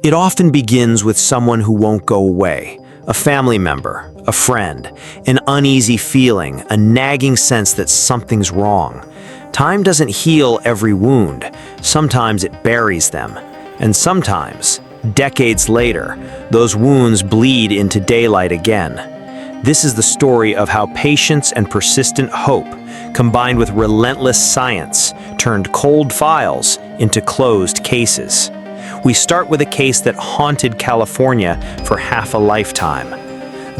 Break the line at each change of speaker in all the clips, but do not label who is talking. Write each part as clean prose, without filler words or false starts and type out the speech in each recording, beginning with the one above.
It often begins with someone who won't go away, a family member, a friend, an uneasy feeling, a nagging sense that something's wrong. Time doesn't heal every wound. Sometimes it buries them. And sometimes, decades later, those wounds bleed into daylight again. This is the story of how patience and persistent hope, combined with relentless science, turned cold files into closed cases. We start with a case that haunted California for half a lifetime.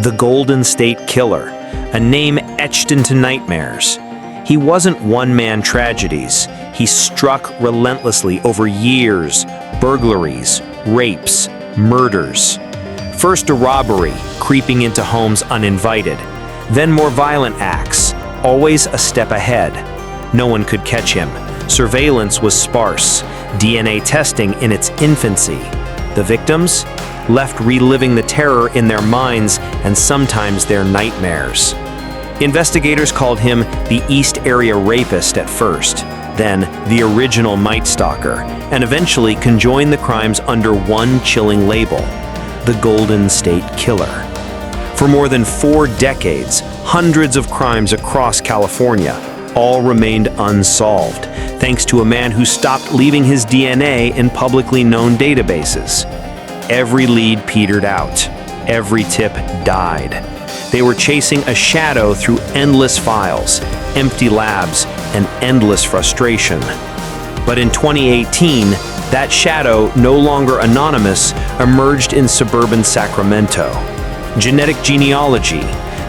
The Golden State Killer, a name etched into nightmares. He wasn't one-man tragedies. He struck relentlessly over years, burglaries, rapes, murders. First a robbery, creeping into homes uninvited. Then more violent acts, always a step ahead. No one could catch him. Surveillance was sparse, DNA testing in its infancy. The victims? Left reliving the terror in their minds and sometimes their nightmares. Investigators called him the East Area Rapist at first, then the original Night Stalker, and eventually conjoined the crimes under one chilling label, the Golden State Killer. For more than 4 decades, hundreds of crimes across California all remained unsolved, thanks to a man who stopped leaving his DNA in publicly known databases. Every lead petered out. Every tip died. They were chasing a shadow through endless files, empty labs, and endless frustration. But in 2018, that shadow, no longer anonymous, emerged in suburban Sacramento. Genetic genealogy,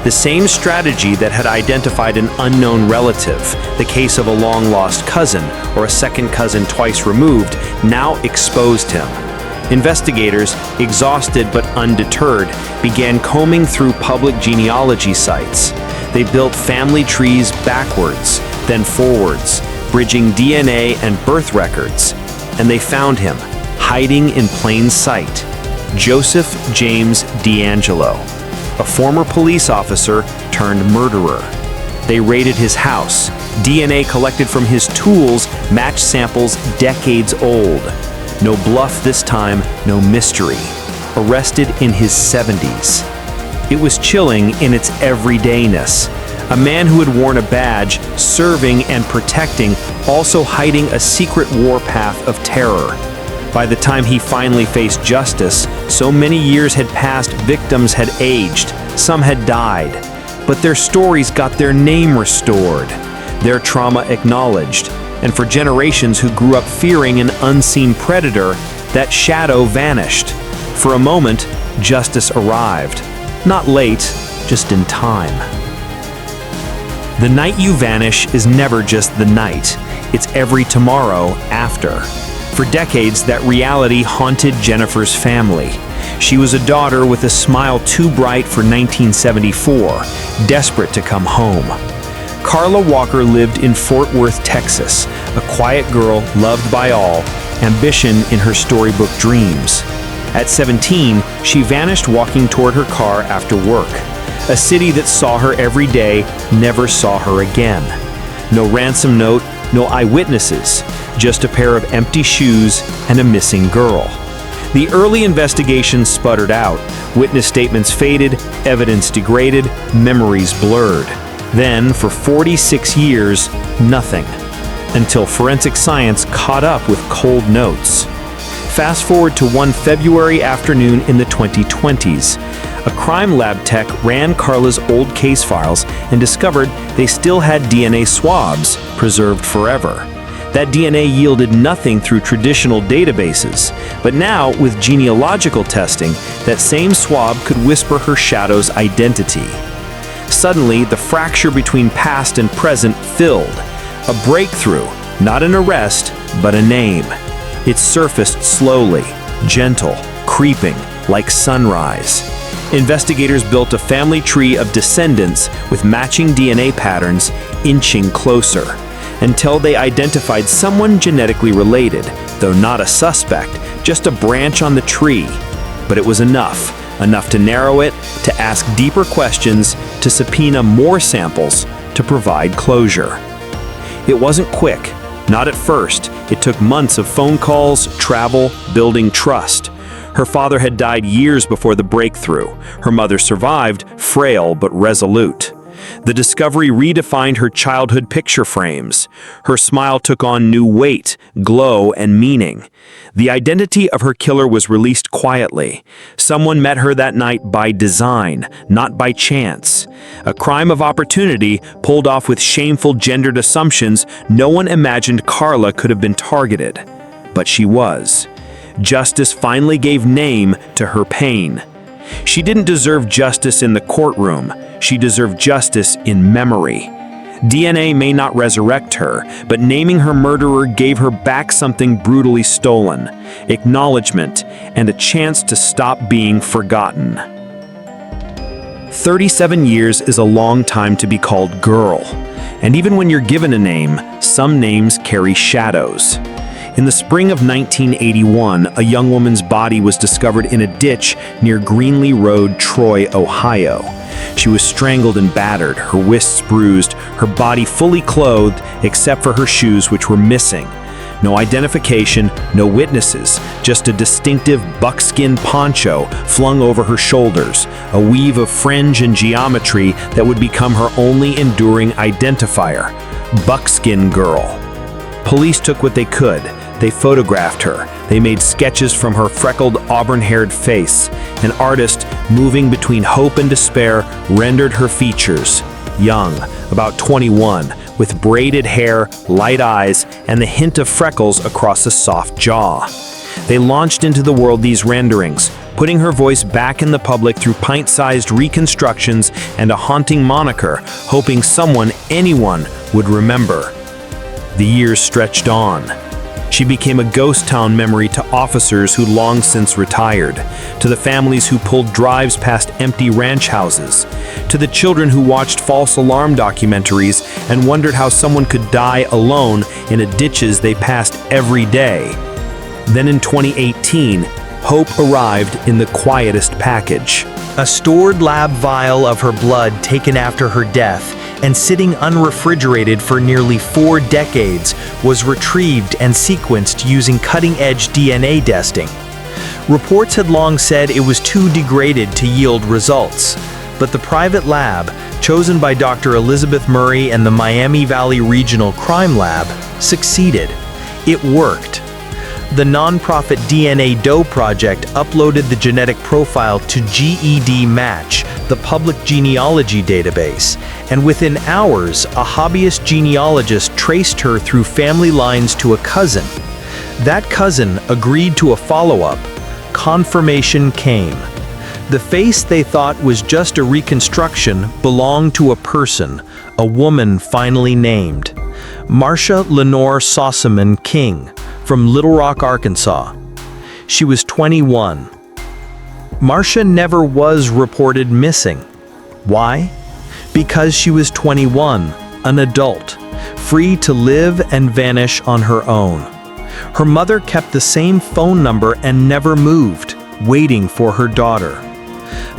the same strategy that had identified an unknown relative, the case of a long-lost cousin or a second cousin twice removed, now exposed him. Investigators, exhausted but undeterred, began combing through public genealogy sites. They built family trees backwards, then forwards, bridging DNA and birth records. And they found him, hiding in plain sight. Joseph James D'Angelo, a former police officer turned murderer. They raided his house. DNA collected from his tools matched samples decades old. No bluff this time, no mystery. Arrested in his 70s. It was chilling in its everydayness. A man who had worn a badge, serving and protecting, also hiding a secret warpath of terror. By the time he finally faced justice, so many years had passed, victims had aged, some had died. But their stories got their name restored, their trauma acknowledged. And for generations who grew up fearing an unseen predator, that shadow vanished. For a moment, justice arrived. Not late, just in time. The night you vanish is never just the night. It's every tomorrow after. For decades, that reality haunted Jennifer's family. She was a daughter with a smile too bright for 1974, desperate to come home. Carla Walker lived in Fort Worth, Texas, a quiet girl loved by all, ambition in her storybook dreams. At 17, she vanished walking toward her car after work. A city that saw her every day never saw her again. No ransom note, no eyewitnesses, just a pair of empty shoes and a missing girl. The early investigation sputtered out. Witness statements faded, evidence degraded, memories blurred. Then, for 46 years, nothing. Until forensic science caught up with cold notes. Fast forward to one February afternoon in the 2020s. A crime lab tech ran Carla's old case files and discovered they still had DNA swabs preserved forever. That DNA yielded nothing through traditional databases, but now, with genealogical testing, that same swab could whisper her shadow's identity. Suddenly, the fracture between past and present filled. A breakthrough, not an arrest, but a name. It surfaced slowly, gentle, creeping, like sunrise. Investigators built a family tree of descendants with matching DNA patterns, inching closer, until they identified someone genetically related, though not a suspect, just a branch on the tree. But it was enough to narrow it, to ask deeper questions, to subpoena more samples, to provide closure. It wasn't quick, not at first. It took months of phone calls, travel, building trust. Her father had died years before the breakthrough. Her mother survived, frail but resolute. The discovery redefined her childhood picture frames. Her smile took on new weight, glow, and meaning. The identity of her killer was released quietly. Someone met her that night by design, not by chance. A crime of opportunity pulled off with shameful gendered assumptions. No one imagined Carla could have been targeted. But she was. Justice finally gave name to her pain. She didn't deserve justice in the courtroom. She deserved justice in memory. DNA may not resurrect her, but naming her murderer gave her back something brutally stolen: acknowledgement and a chance to stop being forgotten. 37 years is a long time to be called girl. And even when you're given a name, some names carry shadows. In the spring of 1981, a young woman's body was discovered in a ditch near Greenlee Road, Troy, Ohio. She was strangled and battered, her wrists bruised, her body fully clothed except for her shoes, which were missing. No identification, no witnesses, just a distinctive buckskin poncho flung over her shoulders, a weave of fringe and geometry that would become her only enduring identifier: Buckskin Girl. Police took what they could. They photographed her. They made sketches from her freckled, auburn-haired face. An artist, moving between hope and despair, rendered her features. Young, about 21, with braided hair, light eyes, and the hint of freckles across a soft jaw. They launched into the world these renderings, putting her voice back in the public through pint-sized reconstructions and a haunting moniker, hoping someone, anyone, would remember. The years stretched on. She became a ghost town memory to officers who long since retired, to the families who pulled drives past empty ranch houses, to the children who watched false alarm documentaries and wondered how someone could die alone in a ditches they passed every day. Then in 2018, hope arrived in the quietest package.
A stored lab vial of her blood taken after her death and sitting unrefrigerated for nearly 4 decades was retrieved and sequenced using cutting-edge DNA testing. Reports had long said it was too degraded to yield results, but the private lab, chosen by Dr. Elizabeth Murray and the Miami Valley Regional Crime Lab, succeeded. It worked. The nonprofit DNA Doe Project uploaded the genetic profile to GED-Match, the public genealogy database, and within hours, a hobbyist genealogist traced her through family lines to a cousin. That cousin agreed to a follow-up. Confirmation came. The face they thought was just a reconstruction belonged to a person, a woman finally named. Marcia Lenore Sossaman King, from Little Rock, Arkansas. She was 21. Marcia never was reported missing. Why? Because she was 21, an adult, free to live and vanish on her own. Her mother kept the same phone number and never moved, waiting for her daughter.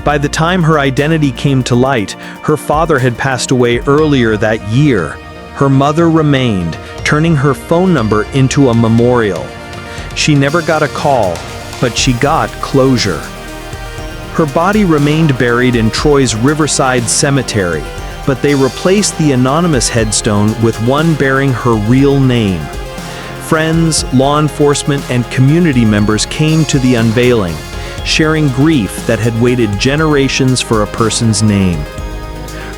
By the time her identity came to light, her father had passed away earlier that year. Her mother remained, turning her phone number into a memorial. She never got a call, but she got closure. Her body remained buried in Troy's Riverside Cemetery, but they replaced the anonymous headstone with one bearing her real name. Friends, law enforcement, and community members came to the unveiling, sharing grief that had waited generations for a person's name.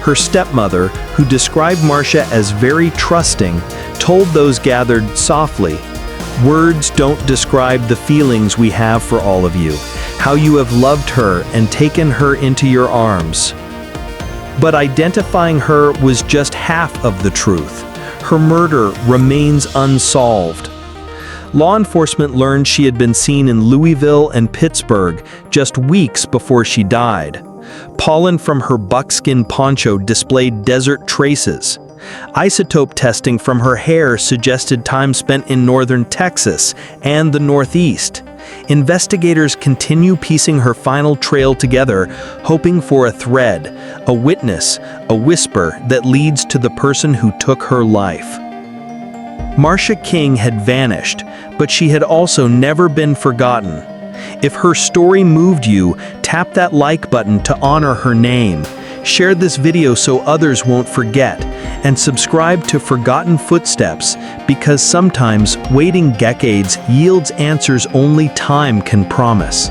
Her stepmother, who described Marcia as very trusting, told those gathered softly, "Words don't describe the feelings we have for all of you, how you have loved her and taken her into your arms." But identifying her was just half of the truth. Her murder remains unsolved. Law enforcement learned she had been seen in Louisville and Pittsburgh just weeks before she died. Pollen from her buckskin poncho displayed desert traces. Isotope testing from her hair suggested time spent in northern Texas and the Northeast. Investigators continue piecing her final trail together, hoping for a thread, a witness, a whisper that leads to the person who took her life. Marcia King had vanished, but she had also never been forgotten. If her story moved you, tap that like button to honor her name. Share this video so others won't forget, and subscribe to Forgotten Footsteps, because sometimes waiting decades yields answers only time can promise.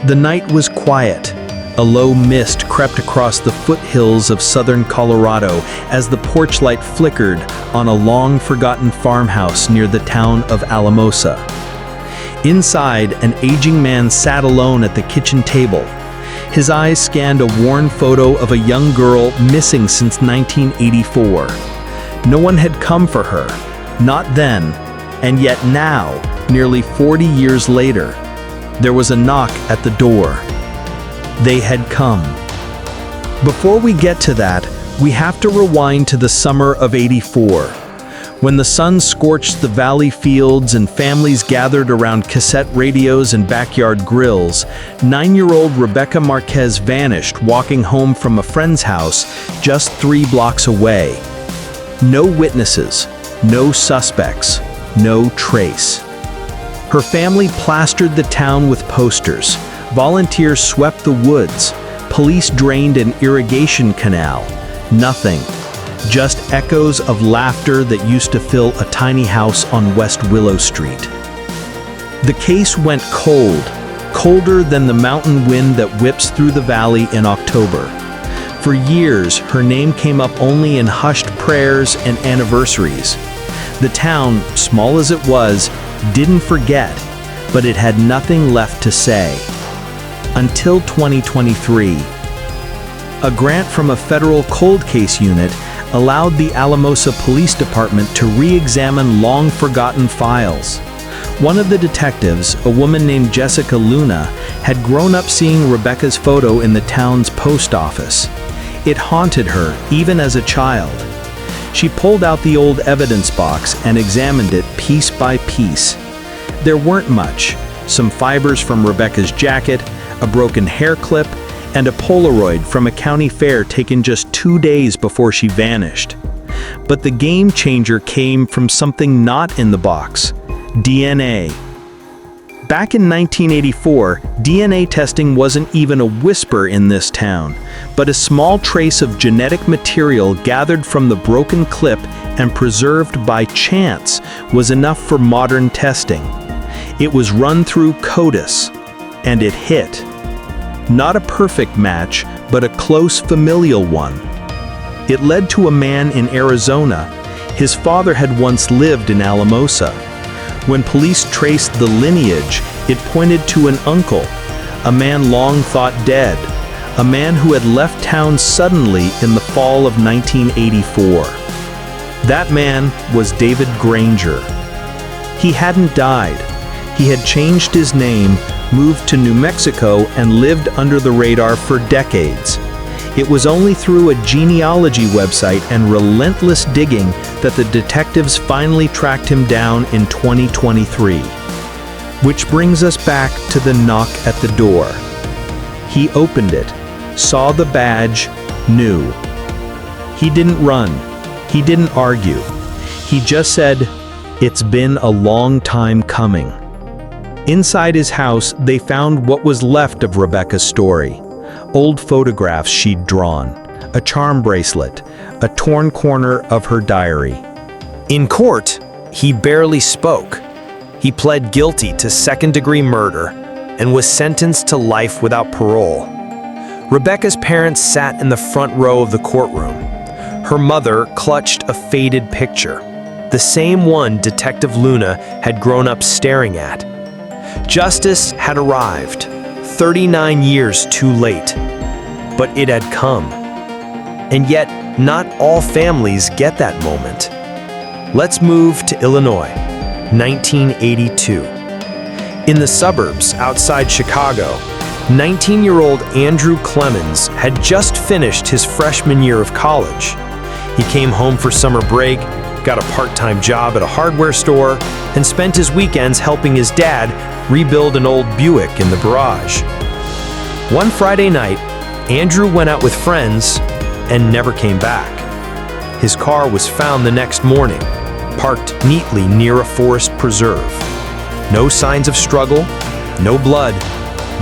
The night was quiet. A low mist crept across the foothills of southern Colorado as the porch light flickered on a long-forgotten farmhouse near the town of Alamosa. Inside, an aging man sat alone at the kitchen table. His eyes scanned a worn photo of a young girl missing since 1984. No one had come for her, not then, and yet now, nearly 40 years later, there was a knock at the door. They had come. Before we get to that, we have to rewind to the summer of '84. When the sun scorched the valley fields and families gathered around cassette radios and backyard grills, 9-year-old Rebecca Marquez vanished walking home from a friend's house just 3 blocks away. No witnesses, no suspects, no trace. Her family plastered the town with posters. Volunteers swept the woods. Police drained an irrigation canal. Nothing. Just echoes of laughter that used to fill a tiny house on West Willow Street. The case went cold, colder than the mountain wind that whips through the valley in October. For years, her name came up only in hushed prayers and anniversaries. The town, small as it was, didn't forget, but it had nothing left to say. Until 2023. A grant from a federal cold case unit allowed the Alamosa Police Department to re-examine long-forgotten files. One of the detectives, a woman named Jessica Luna, had grown up seeing Rebecca's photo in the town's post office. It haunted her, even as a child. She pulled out the old evidence box and examined it piece by piece. There weren't much. Some fibers from Rebecca's jacket, a broken hair clip, and a Polaroid from a county fair taken just 2 days before she vanished. But the game changer came from something not in the box: DNA. Back in 1984, DNA testing wasn't even a whisper in this town, but a small trace of genetic material gathered from the broken clip and preserved by chance was enough for modern testing. It was run through CODIS, and it hit. Not a perfect match, but a close familial one. It led to a man in Arizona. His father had once lived in Alamosa. When police traced the lineage, it pointed to an uncle, a man long thought dead, a man who had left town suddenly in the fall of 1984. That man was David Granger. He hadn't died. He had changed his name, moved to New Mexico, and lived under the radar for decades. It was only through a genealogy website and relentless digging that the detectives finally tracked him down in 2023. Which brings us back to the knock at the door. He opened it, saw the badge, knew. He didn't run. He didn't argue. He just said, "It's been a long time coming." Inside his house, they found what was left of Rebecca's story. Old photographs she'd drawn, a charm bracelet, a torn corner of her diary.
In court, he barely spoke. He pled guilty to second-degree murder and was sentenced to life without parole. Rebecca's parents sat in the front row of the courtroom. Her mother clutched a faded picture, the same one Detective Luna had grown up staring at. Justice had arrived, 39 years too late, but it had come. And yet, not all families get that moment. Let's move to Illinois, 1982. In the suburbs outside Chicago, 19-year-old Andrew Clemens had just finished his freshman year of college. He came home for summer break, got a part-time job at a hardware store, and spent his weekends helping his dad rebuild an old Buick in the garage. One Friday night, Andrew went out with friends and never came back. His car was found the next morning, parked neatly near a forest preserve. No signs of struggle,
No blood,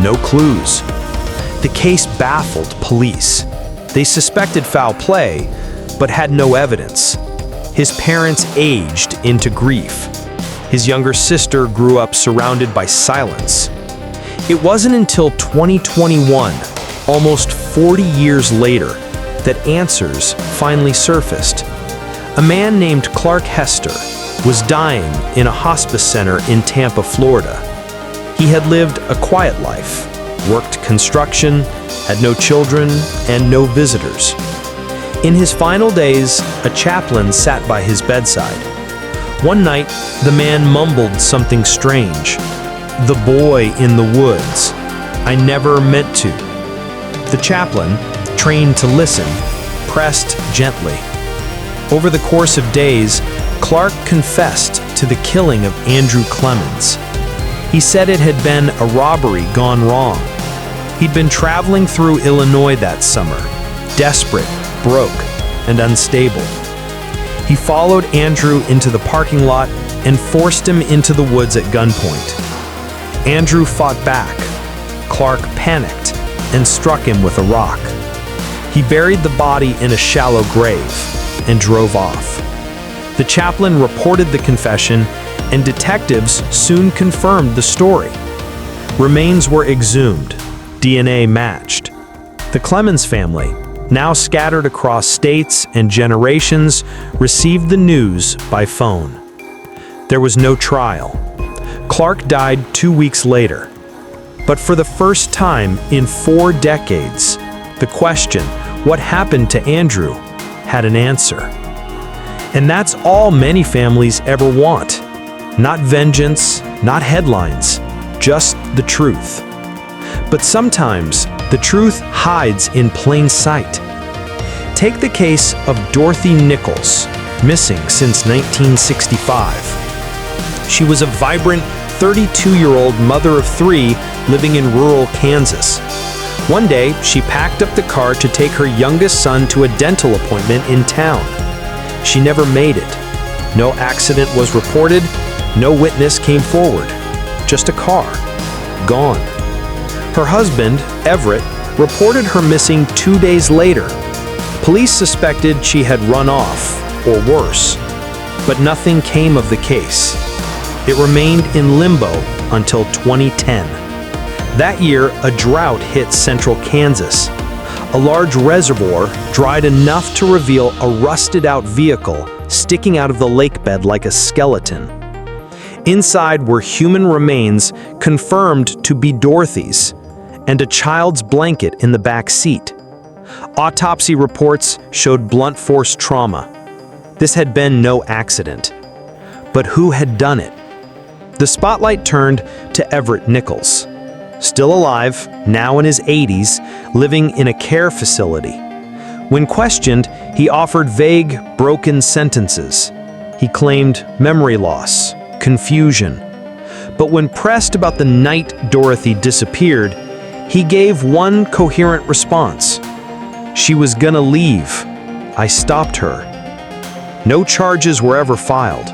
no clues. The case baffled police. They suspected foul play, but had no evidence. His parents aged into grief. His younger sister grew up surrounded by silence. It wasn't until 2021, almost 40 years later, that answers finally surfaced. A man named Clark Hester was dying in a hospice center in Tampa, Florida. He had lived a quiet life, worked construction, had no children, and no visitors. In his final days, a chaplain sat by his bedside. One night, the man mumbled something strange. "The boy in the woods. I never meant to." The chaplain, trained to listen, pressed gently. Over the course of days, Clark confessed to the killing of Andrew Clemens. He said it had been a robbery gone wrong. He'd been traveling through Illinois that summer, desperate, broke, and unstable. He followed Andrew into the parking lot and forced him into the woods at gunpoint. Andrew fought back. Clark panicked and struck him with a rock. He buried the body in a shallow grave and drove off. The chaplain reported the confession, and detectives soon confirmed the story. Remains were exhumed, DNA matched. The Clemens family, now scattered across states and generations, received the news by phone. There was no trial. Clark died 2 weeks later. But for the first time in 4 decades, the question, what happened to Andrew, had an answer. And that's all many families ever want. Not vengeance, not headlines, just the truth. But sometimes the truth hides in plain sight. Take the case of Dorothy Nichols, missing since 1965. She was a vibrant 32-year-old mother of 3 living in rural Kansas. One day, she packed up the car to take her youngest son to a dental appointment in town. She never made it. No accident was reported, no witness came forward. Just a car, gone. Her husband, Everett, reported her missing 2 days later. Police suspected she had run off, or worse, but nothing came of the case. It remained in limbo until 2010. That year, a drought hit central Kansas. A large reservoir dried enough to reveal a rusted-out vehicle sticking out of the lake bed like a skeleton. Inside were human remains confirmed to be Dorothy's, and a child's blanket in the back seat. Autopsy reports showed blunt force trauma. This had been no accident. But who had done it? The spotlight turned to Everett Nichols. Still alive, now in his 80s, living in a care facility. When questioned, he offered vague, broken sentences. He claimed memory loss, confusion. But when pressed about the night Dorothy disappeared, he gave one coherent response. "She was gonna leave. I stopped her." No charges were ever filed.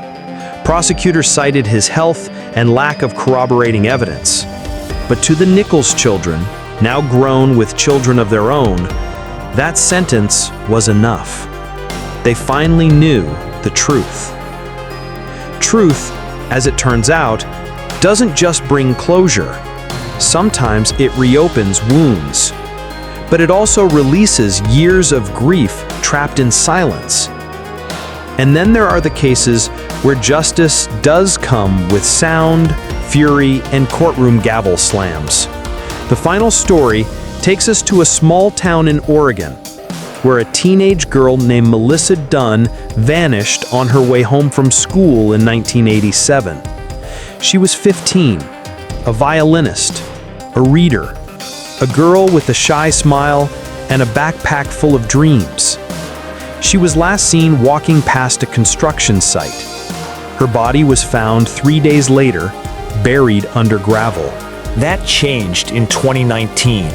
Prosecutors cited his health and lack of corroborating evidence. But to the Nichols children, now grown with children of their own, that sentence was enough. They finally knew the truth. Truth, as it turns out, doesn't just bring closure. Sometimes it reopens wounds. But it also releases years of grief trapped in silence. And then there are the cases where justice does come with sound, fury, and courtroom gavel slams. The final story takes us to a small town in Oregon, where a teenage girl named Melissa Dunn vanished on her way home from school in 1987. She was 15, a violinist, a reader, a girl with a shy smile and a backpack full of dreams. She was last seen walking past a construction site. Her body was found 3 days later, buried under gravel.
That changed in 2019.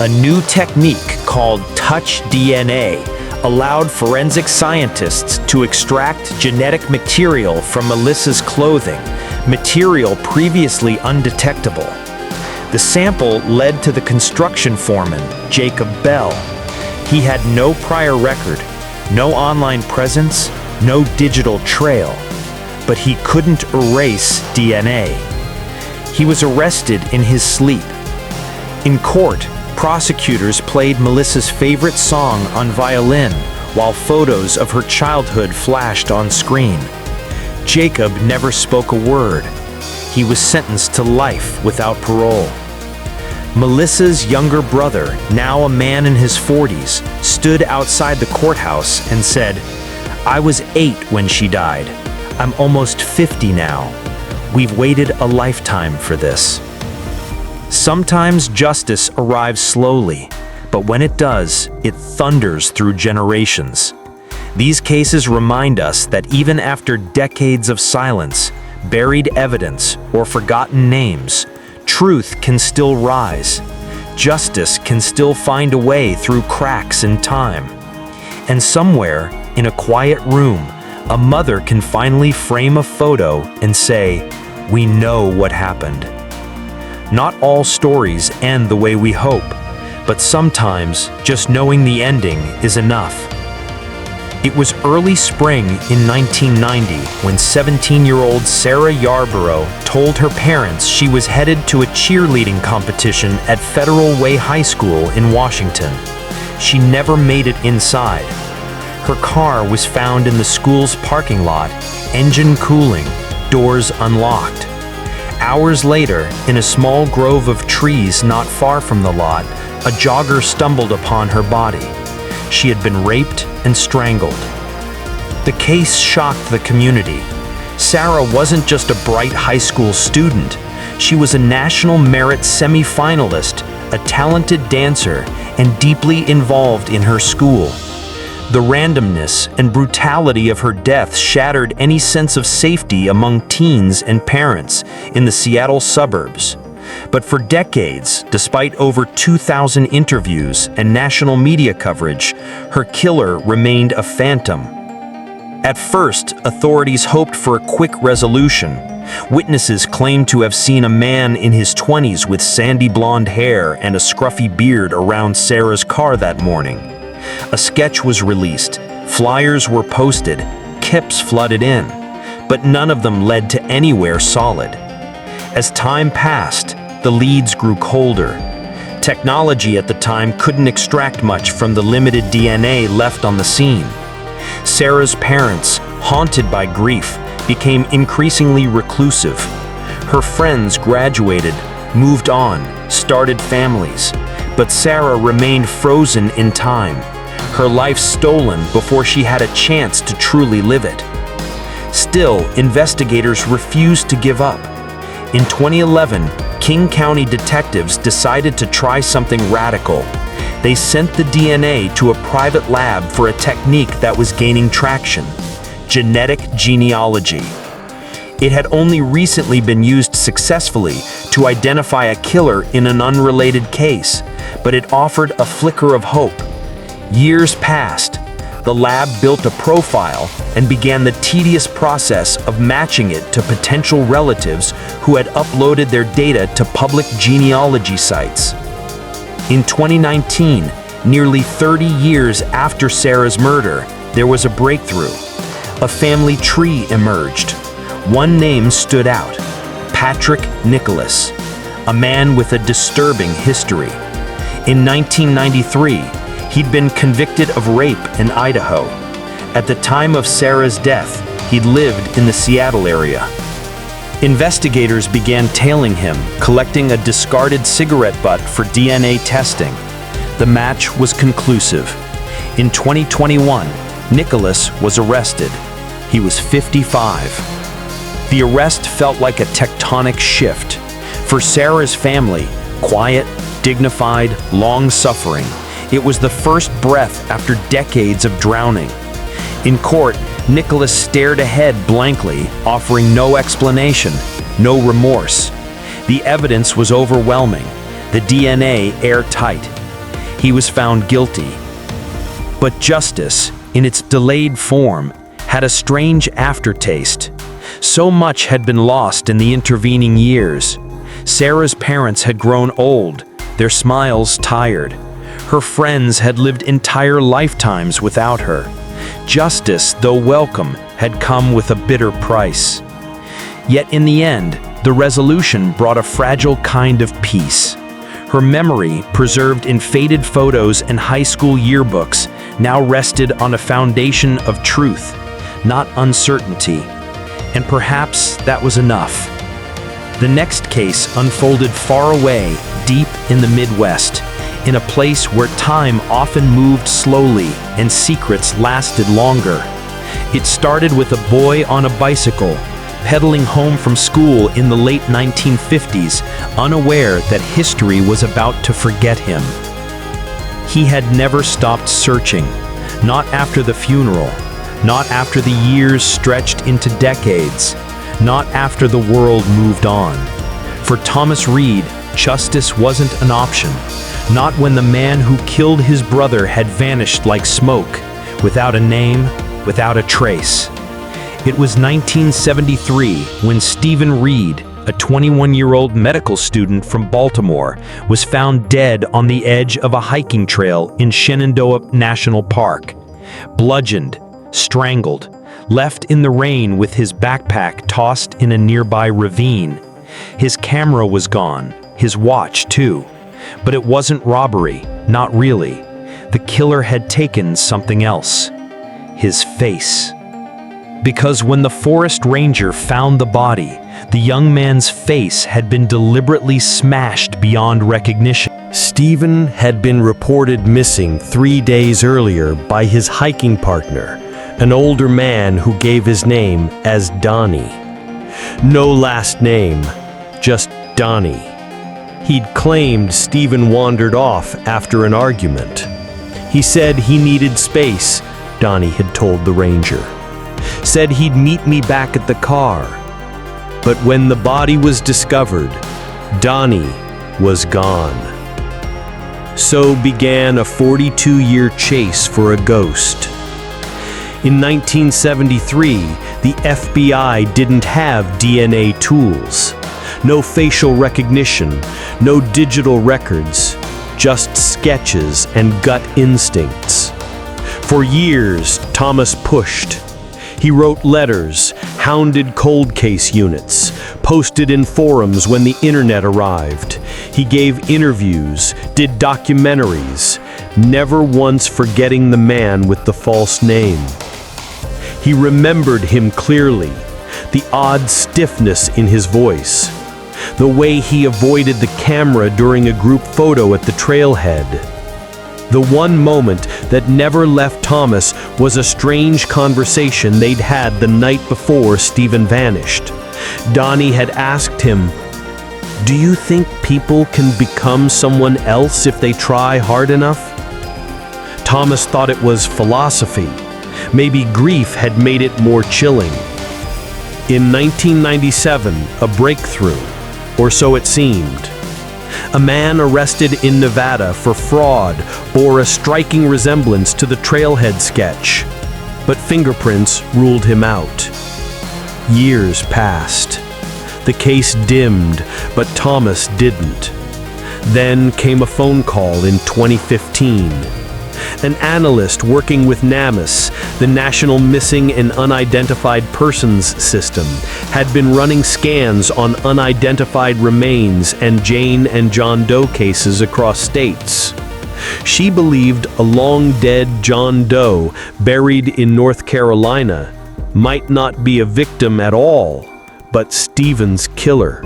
A new technique called touch DNA allowed forensic scientists to extract genetic material from Melissa's clothing, material previously undetectable. The sample led to the construction foreman, Jacob Bell. He had no prior record, no online presence, no digital trail, but he couldn't erase DNA. He was arrested in his sleep. In court, prosecutors played Melissa's favorite song on violin while photos of her childhood flashed on screen. Jacob never spoke a word. He was sentenced to life without parole. Melissa's younger brother, now a man in his 40s, stood outside the courthouse and said, "I was 8 when she died. I'm almost 50 now. We've waited a lifetime for this." Sometimes justice arrives slowly, but when it does, it thunders through generations. These cases remind us that even after decades of silence, buried evidence, or forgotten names, truth can still rise. Justice can still find a way through cracks in time. And somewhere, in a quiet room, a mother can finally frame a photo and say, "We know what happened." Not all stories end the way we hope, but sometimes just knowing the ending is enough. It was early spring in 1990 when 17-year-old Sarah Yarborough told her parents she was headed to a cheerleading competition at Federal Way High School in Washington. She never made it inside. Her car was found in the school's parking lot, engine cooling, doors unlocked. Hours later, in a small grove of trees not far from the lot, a jogger stumbled upon her body. She had been raped and strangled. The case shocked the community. Sarah wasn't just a bright high school student. She was a national merit semi-finalist, a talented dancer, and deeply involved in her school. The randomness and brutality of her death shattered any sense of safety among teens and parents in the Seattle suburbs. But for decades, despite over 2,000 interviews and national media coverage, her killer remained a phantom. At first, authorities hoped for a quick resolution. Witnesses claimed to have seen a man in his 20s with sandy blonde hair and a scruffy beard around Sarah's car that morning. A sketch was released, flyers were posted, tips flooded in, but none of them led to anywhere solid. As time passed, the leads grew colder. Technology at the time couldn't extract much from the limited DNA left on the scene. Sarah's parents, haunted by grief, became increasingly reclusive. Her friends graduated, moved on, started families, but Sarah remained frozen in time, her life stolen before she had a chance to truly live it. Still, investigators refused to give up. In 2011, King County detectives decided to try something radical. They sent the DNA to a private lab for a technique that was gaining traction: genetic genealogy. It had only recently been used successfully to identify a killer in an unrelated case, but it offered a flicker of hope. Years passed. The lab built a profile and began the tedious process of matching it to potential relatives who had uploaded their data to public genealogy sites. In 2019, nearly 30 years after Sarah's murder, there was a breakthrough. A family tree emerged. One name stood out: Patrick Nicholas, a man with a disturbing history. In 1993, he'd been convicted of rape in Idaho. At the time of Sarah's death, he'd lived in the Seattle area. Investigators began tailing him, collecting a discarded cigarette butt for DNA testing. The match was conclusive. In 2021, Nicholas was arrested. He was 55. The arrest felt like a tectonic shift. For Sarah's family, quiet, dignified, long-suffering, it was the first breath after decades of drowning. In court, Nicholas stared ahead blankly, offering no explanation, no remorse. The evidence was overwhelming, the DNA airtight. He was found guilty. But justice, in its delayed form, had a strange aftertaste. So much had been lost in the intervening years.
Sarah's parents had grown old, their smiles tired. Her friends had lived entire lifetimes without her. Justice, though welcome, had come with a bitter price. Yet in the end, the resolution brought a fragile kind of peace. Her memory, preserved in faded photos and high school yearbooks, now rested on a foundation of truth, not uncertainty. And perhaps that was enough. The next case unfolded far away, deep in the Midwest, in a place where time often moved slowly and secrets lasted longer. It started with a boy on a bicycle, pedaling home from school in the late 1950s, unaware that history was about to forget him. He had never stopped searching, not after the funeral, not after the years stretched into decades, not after the world moved on. For Thomas Reed, justice wasn't an option, not when the man who killed his brother had vanished like smoke, without a name, without a trace. It was 1973 when Stephen Reed, a 21-year-old medical student from Baltimore, was found dead on the edge of a hiking trail in Shenandoah National Park. Bludgeoned, strangled, left in the rain with his backpack tossed in a nearby ravine. His camera was gone, his watch too. But it wasn't robbery, not really. The killer had taken something else. His face. Because when the forest ranger found the body, the young man's face had been deliberately smashed beyond recognition.
Stephen had been reported missing 3 days earlier by his hiking partner, an older man who gave his name as Donnie. No last name, just Donnie. He'd claimed Stephen wandered off after an argument. He said he needed space, Donnie had told the ranger. Said he'd meet me back at the car. But when the body was discovered, Donnie was gone. So began a 42-year chase for a ghost. In 1973, the FBI didn't have DNA tools. No facial recognition, no digital records, just sketches and gut instincts. For years, Thomas pushed. He wrote letters, hounded cold case units, posted in forums when the internet arrived. He gave interviews, did documentaries, never once forgetting the man with the false name. He remembered him clearly, the odd stiffness in his voice, the way he avoided the camera during a group photo at the trailhead. The one moment that never left Thomas was a strange conversation they'd had the night before Stephen vanished. Donnie had asked him, "Do you think people can become someone else if they try hard enough?" Thomas thought it was philosophy. Maybe grief had made it more chilling. In 1997, a breakthrough, or so it seemed. A man arrested in Nevada for fraud bore a striking resemblance to the trailhead sketch, but fingerprints ruled him out. Years passed. The case dimmed, but Thomas didn't. Then came a phone call in 2015. An analyst working with NamUs, the National Missing and Unidentified Persons System, had been running scans on unidentified remains and Jane and John Doe cases across states. She believed a long-dead John Doe buried in North Carolina might not be a victim at all, but Stephen's killer.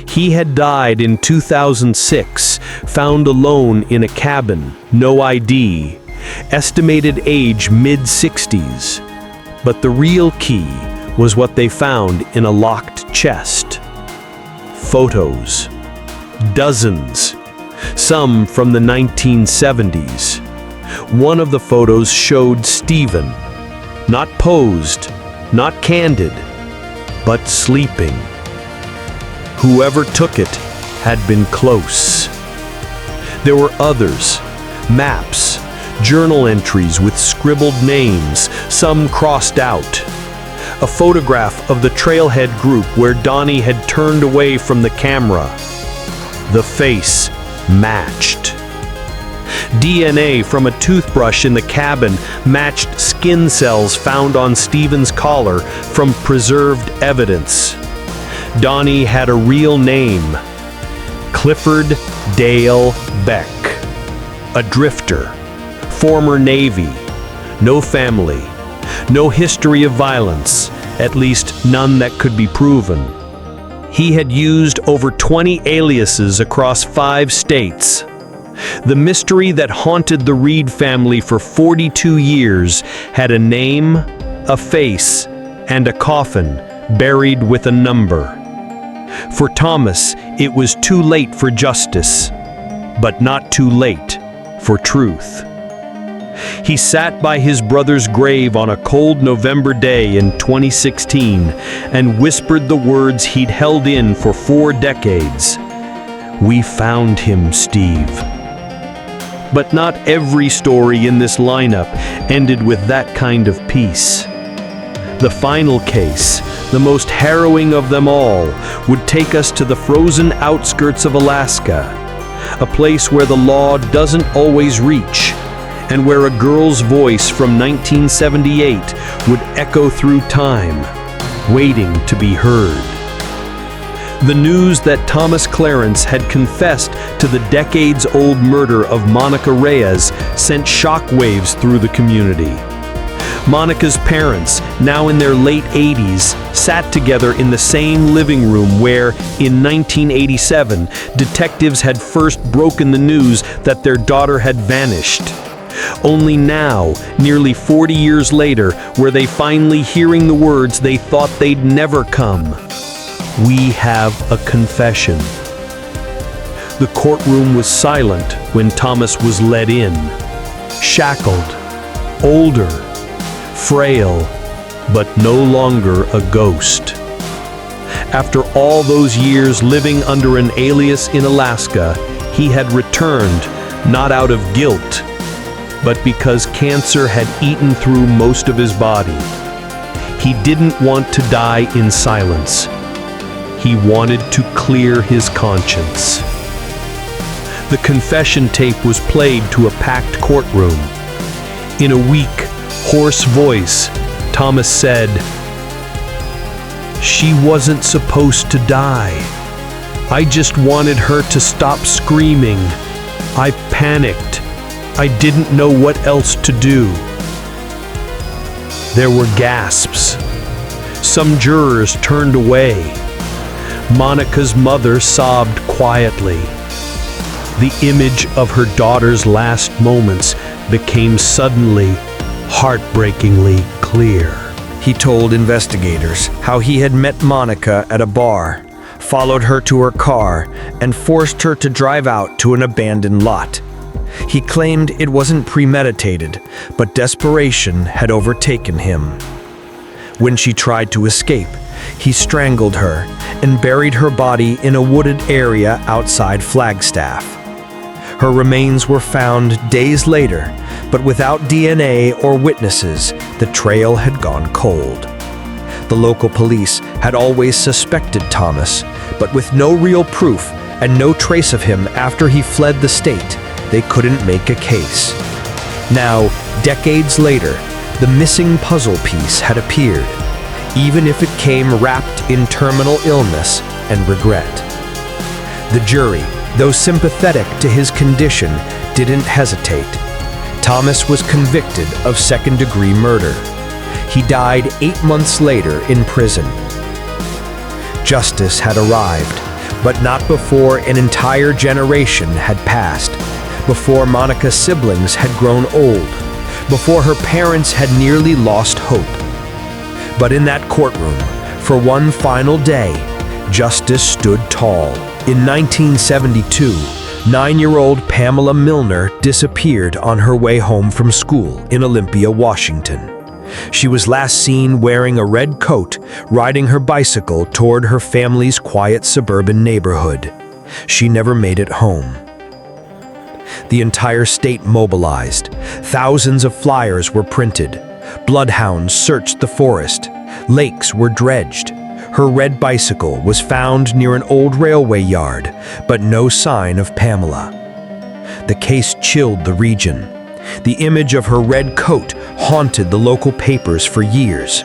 He had died in 2006, found alone in a cabin, no ID, estimated age mid-60s. But the real key was what they found in a locked chest. Photos. Dozens. Some from the 1970s. One of the photos showed Stephen, not posed, not candid, but sleeping. Whoever took it had been close. There were others, maps, journal entries with scribbled names, some crossed out. a photograph of the trailhead group where Donnie had turned away from the camera. The face matched. DNA from a toothbrush in the cabin matched skin cells found on Stephen's collar from preserved evidence. Donnie had a real name: Clifford Dale Beck. A drifter, former Navy, no family, no history of violence, at least none that could be proven. He had used over 20 aliases across 5 states. The mystery that haunted the Reed family for 42 years had a name, a face, and a coffin buried with a number. For Thomas, it was too late for justice, but not too late for truth. He sat by his brother's grave on a cold November day in 2016 and whispered the words he'd held in for 4 decades. "We found him, Steve." But not every story in this lineup ended with that kind of peace. The final case, the most harrowing of them all, would take us to the frozen outskirts of Alaska, a place where the law doesn't always reach, and where a girl's voice from 1978 would echo through time, waiting to be heard. The news that Thomas Clarence had confessed to the decades-old murder of Monica Reyes sent shockwaves through the community. Monica's parents, now in their late 80s, sat together in the same living room where, in 1987, detectives had first broken the news that their daughter had vanished. Only now, nearly 40 years later, were they finally hearing the words they thought they'd never come. "We have a confession." The courtroom was silent when Thomas was led in. Shackled, older, frail, but no longer a ghost. After all those years living under an alias in Alaska, he had returned, not out of guilt, but because cancer had eaten through most of his body. He didn't want to die in silence. He wanted to clear his conscience. The confession tape was played to a packed courtroom. In a weak, hoarse voice, Thomas said, "She wasn't supposed to die. I just wanted her to stop screaming. I panicked. I didn't know what else to do." There were gasps. Some jurors turned away. Monica's mother sobbed quietly. The image of her daughter's last moments became suddenly, heartbreakingly clear. He told investigators how he had met Monica at a bar, followed her to her car, and forced her to drive out to an abandoned lot. He claimed it wasn't premeditated, but desperation had overtaken him. When she tried to escape, he strangled her and buried her body in a wooded area outside Flagstaff. Her remains were found days later, but without DNA or witnesses, the trail had gone cold. The local police had always suspected Thomas, but with no real proof and no trace of him after he fled the state, they couldn't make a case. Now, decades later, the missing puzzle piece had appeared, even if it came wrapped in terminal illness and regret. The jury, though sympathetic to his condition, didn't hesitate. Thomas was convicted of second-degree murder. He died 8 months later in prison. Justice had arrived, but not before an entire generation had passed, before Monica's siblings had grown old, before her parents had nearly lost hope. But in that courtroom, for one final day, justice stood tall. In 1972, 9-year-old Pamela Milner disappeared on her way home from school in Olympia, Washington. She was last seen wearing a red coat, riding her bicycle toward her family's quiet suburban neighborhood. She never made it home. The entire state mobilized. Thousands of flyers were printed. Bloodhounds searched the forest.
Lakes were dredged. Her red bicycle was found near an old railway yard, but no sign of Pamela. The case chilled the region. The image of her red coat haunted the local papers for years.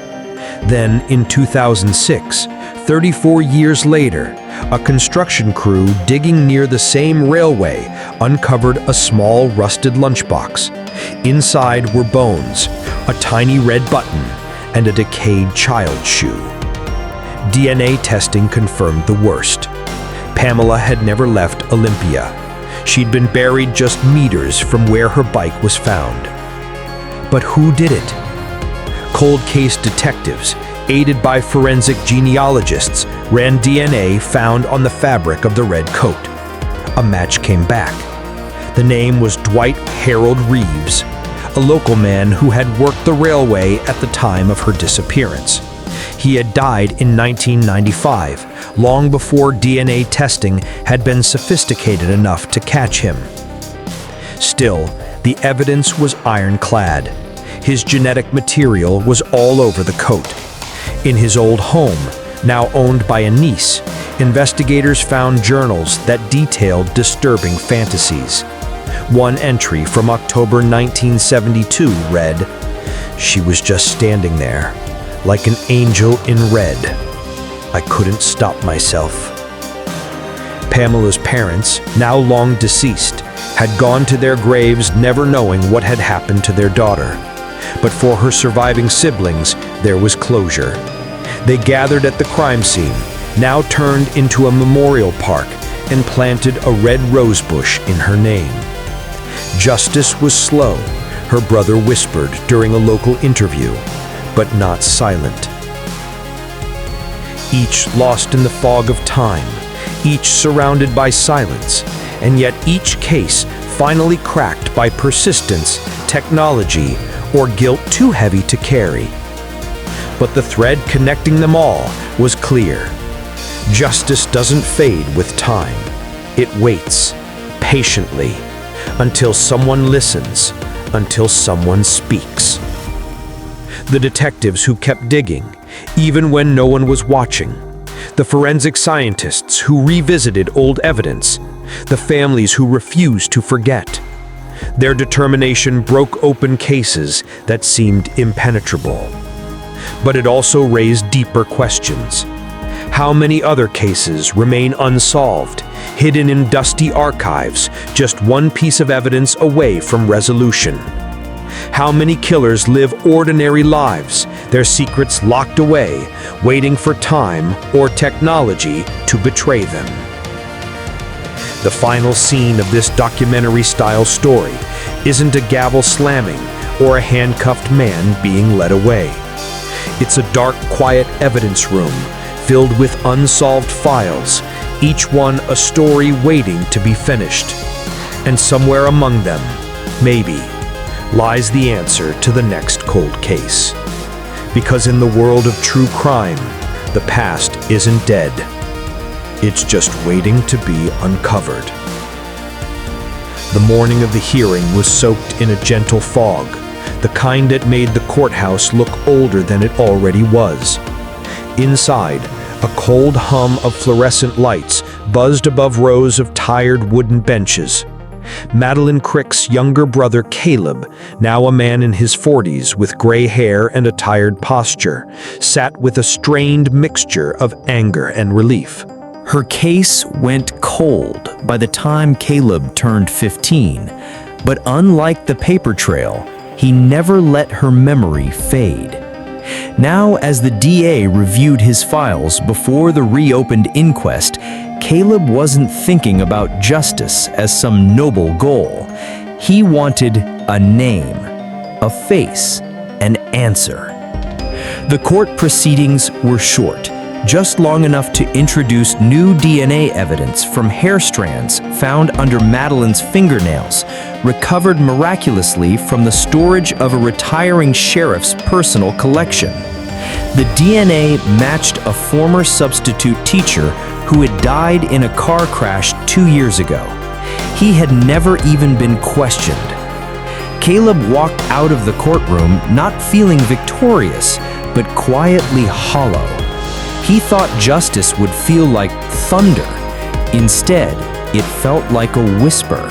Then, in 2006, 34 years later, a construction crew digging near the same railway uncovered a small rusted lunchbox. Inside were bones, a tiny red button, and a decayed child's shoe. DNA testing confirmed the worst. Pamela had never left Olympia. She'd been buried just meters from where her bike was found. But who did it? Cold case detectives, aided by forensic genealogists, ran DNA found on the fabric of the red coat. A match came back. The name was Dwight Harold Reeves, a local man who had worked the railway at the time of her disappearance. He had died in 1995, long before DNA testing had been sophisticated enough to catch him. Still, the evidence was ironclad. His genetic material was all over the coat. In his old home, now owned by a niece, investigators found journals that detailed disturbing fantasies. One entry from October 1972 read, "She was just standing there, like an angel in red. I couldn't stop myself." Pamela's parents, now long deceased, had gone to their graves never knowing what had happened to their daughter. But for her surviving siblings, there was closure. They gathered at the crime scene, now turned into a memorial park, and planted a red rose bush in her name. Justice was slow, her brother whispered during a local interview, but not silent. Each lost in the fog of time, each surrounded by silence, and yet each case finally cracked by persistence, technology, or guilt too heavy to carry. But the thread connecting them all was clear. Justice doesn't fade with time. It waits, patiently, until someone listens, until someone speaks. The detectives who kept digging, even when no one was watching. The forensic scientists who revisited old evidence. The families who refused to forget. Their determination broke open cases that seemed impenetrable. But it also raised deeper questions. How many other cases remain unsolved, hidden in dusty archives, just one piece of evidence away from resolution? How many killers live ordinary lives, their secrets locked away, waiting for time or technology to betray them? The final scene of this documentary-style story isn't a gavel slamming or a handcuffed man being led away. It's a dark, quiet evidence room filled with unsolved files, each one a story waiting to be finished. And somewhere among them, maybe, lies the answer to the next cold case. Because in the world of true crime, the past isn't dead. It's just waiting to be uncovered. The morning of the hearing was soaked in a gentle fog, the kind that made the courthouse look older than it already was. Inside, a cold hum of fluorescent lights buzzed above rows of tired wooden benches. Madeline Crick's younger brother Caleb, now a man in his 40s with gray hair and a tired posture, sat with a strained mixture of anger and relief.
Her case went cold by the time Caleb turned 15, but unlike the paper trail, he never let her memory fade. Now, as the DA reviewed his files before the reopened inquest, Caleb wasn't thinking about justice as some noble goal. He wanted a name, a face, an answer. The court proceedings were short, just long enough to introduce new DNA evidence from hair strands found under Madeline's fingernails, recovered miraculously from the storage of a retiring sheriff's personal collection. The DNA matched a former substitute teacher who had died in a car crash 2 years ago. He had never even been questioned. Caleb walked out of the courtroom not feeling victorious, but quietly hollow. He thought justice would feel like thunder. Instead, it felt like a whisper.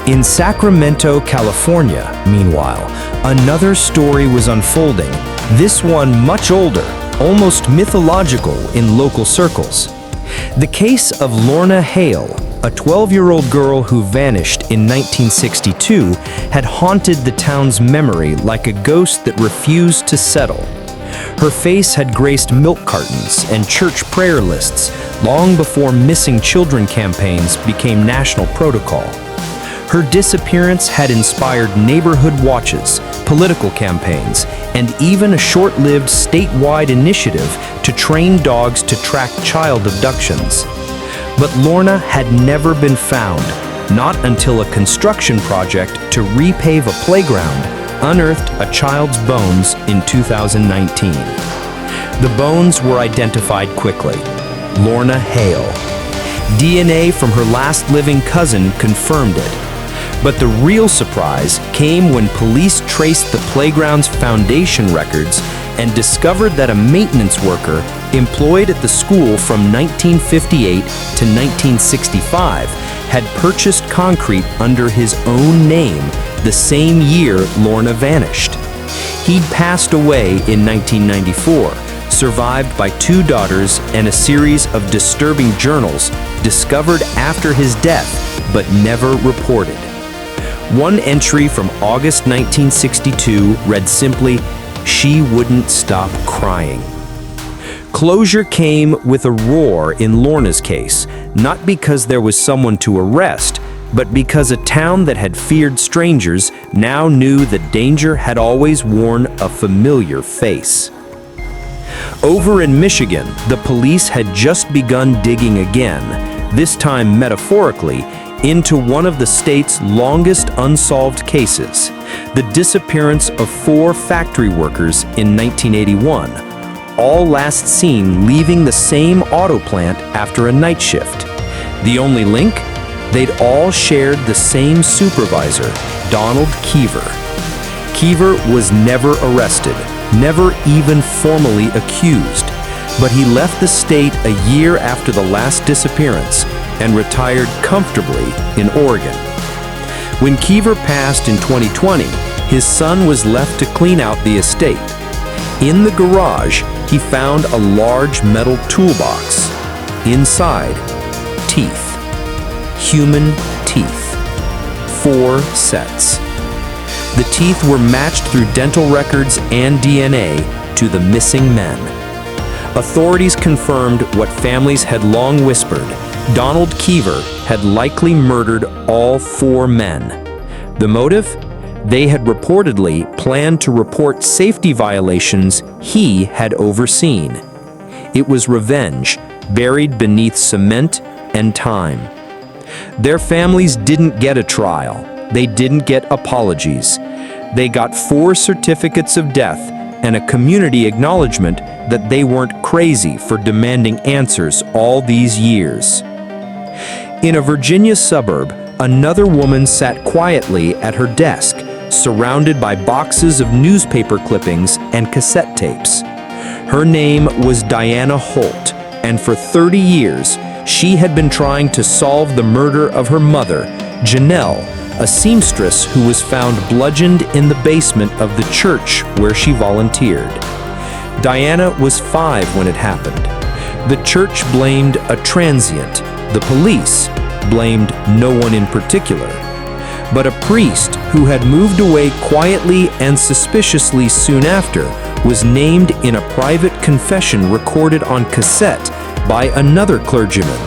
In Sacramento, California, meanwhile, another story was unfolding, this one much older, almost mythological in local circles. The case of Lorna Hale, a 12-year-old girl who vanished in 1962, had haunted the town's memory like a ghost that refused to settle. Her face had graced milk cartons and church prayer lists long before missing children campaigns became national protocol. Her disappearance had inspired neighborhood watches, political campaigns, and even a short-lived statewide initiative to train dogs to track child abductions. But Lorna had never been found, not until a construction project to repave a playground unearthed a child's bones in 2019. The bones were identified quickly. Lorna Hale. DNA from her last living cousin confirmed it. But the real surprise came when police traced the playground's foundation records and discovered that a maintenance worker employed at the school from 1958 to 1965 had purchased concrete under his own name the same year Lorna vanished. He'd passed away in 1994, survived by 2 daughters and a series of disturbing journals discovered after his death but never reported. One entry from August 1962 read simply, "She wouldn't stop crying." Closure came with a roar in Lorna's case, not because there was someone to arrest, but because a town that had feared strangers now knew that danger had always worn a familiar face. Over in Michigan, the police had just begun digging again, this time metaphorically, into one of the state's longest unsolved cases, the disappearance of 4 factory workers in 1981, all last seen leaving the same auto plant after a night shift. The only link? They'd all shared the same supervisor, Donald Keever. Keever was never arrested, never even formally accused, but he left the state a year after the last disappearance and retired comfortably in Oregon. When Keever passed in 2020, his son was left to clean out the estate. In the garage, he found a large metal toolbox. Inside, teeth. Human teeth. 4 sets. The teeth were matched through dental records and DNA to the missing men. Authorities confirmed what families had long whispered. Donald Keever had likely murdered all 4 men. The motive? They had reportedly planned to report safety violations he had overseen. It was revenge, buried beneath cement and time. Their families didn't get a trial. They didn't get apologies. They got 4 certificates of death and a community acknowledgement that they weren't crazy for demanding answers all these years. In a Virginia suburb, another woman sat quietly at her desk, surrounded by boxes of newspaper clippings and cassette tapes. Her name was Diana Holt, and for 30 years, she had been trying to solve the murder of her mother, Janelle, a seamstress who was found bludgeoned in the basement of the church where she volunteered. Diana was 5 when it happened. The church blamed a transient. The police blamed no one in particular. But a priest who had moved away quietly and suspiciously soon after was named in a private confession recorded on cassette by another clergyman,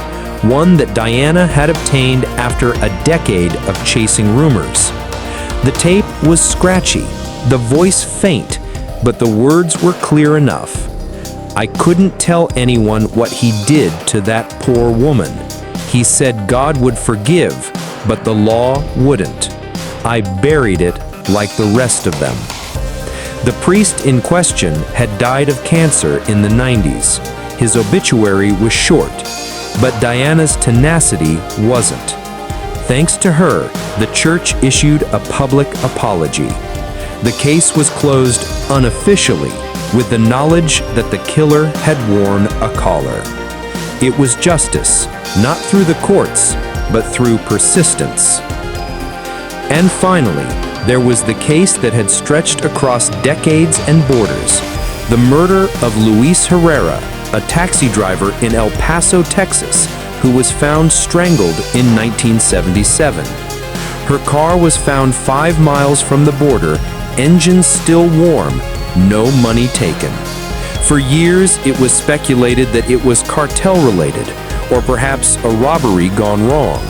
one that Diana had obtained after a decade of chasing rumors. The tape was scratchy, the voice faint, but the words were clear enough. "I couldn't tell anyone what he did to that poor woman. He said God would forgive, but the law wouldn't. I buried it like the rest of them." The priest in question had died of cancer in the 90s. His obituary was short, but Diana's tenacity wasn't. Thanks to her, the church issued a public apology. The case was closed unofficially, with the knowledge that the killer had worn a collar. It was justice, not through the courts, but through persistence. And finally, there was the case that had stretched across decades and borders, the murder of Luis Herrera, a taxi driver in El Paso, Texas, who was found strangled in 1977. Her car was found 5 miles from the border, engine still warm, no money taken. For years, it was speculated that it was cartel-related, or perhaps a robbery gone wrong.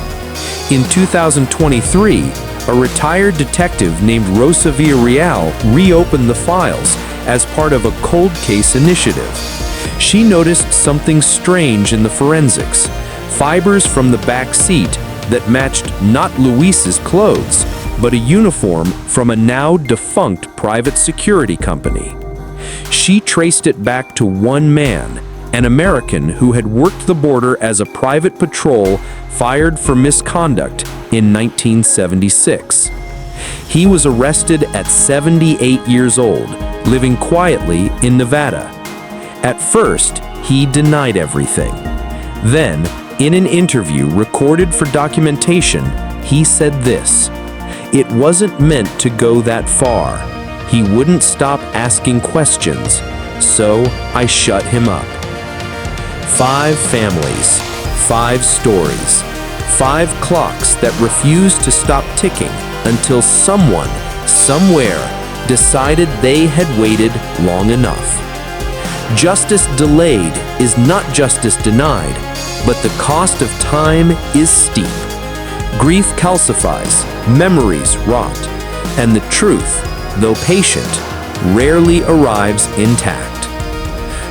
In 2023, a retired detective named Rosa Villarreal reopened the files as part of a cold case initiative. She noticed something strange in the forensics, fibers from the back seat that matched not Luis's clothes, but a uniform from a now defunct private security company. She traced it back to one man, an American who had worked the border as a private patrol fired for misconduct in 1976. He was arrested at 78 years old, living quietly in Nevada. At first, he denied everything. Then, in an interview recorded for documentation, he said this: "It wasn't meant to go that far. He wouldn't stop asking questions, so I shut him up." 5 families, 5 stories, 5 clocks that refused to stop ticking until someone, somewhere, decided they had waited long enough. Justice delayed is not justice denied, but the cost of time is steep. Grief calcifies, memories rot, and the truth, though patient, rarely arrives intact.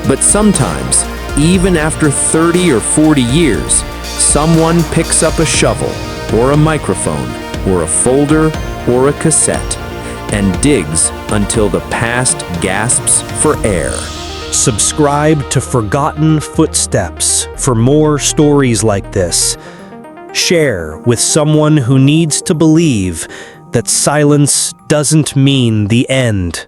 But sometimes, even after 30 or 40 years, someone picks up a shovel, or a microphone, or a folder, or a cassette, and digs until the past gasps for air.
Subscribe to Forgotten Footsteps for more stories like this. Share with someone who needs to believe that silence doesn't mean the end.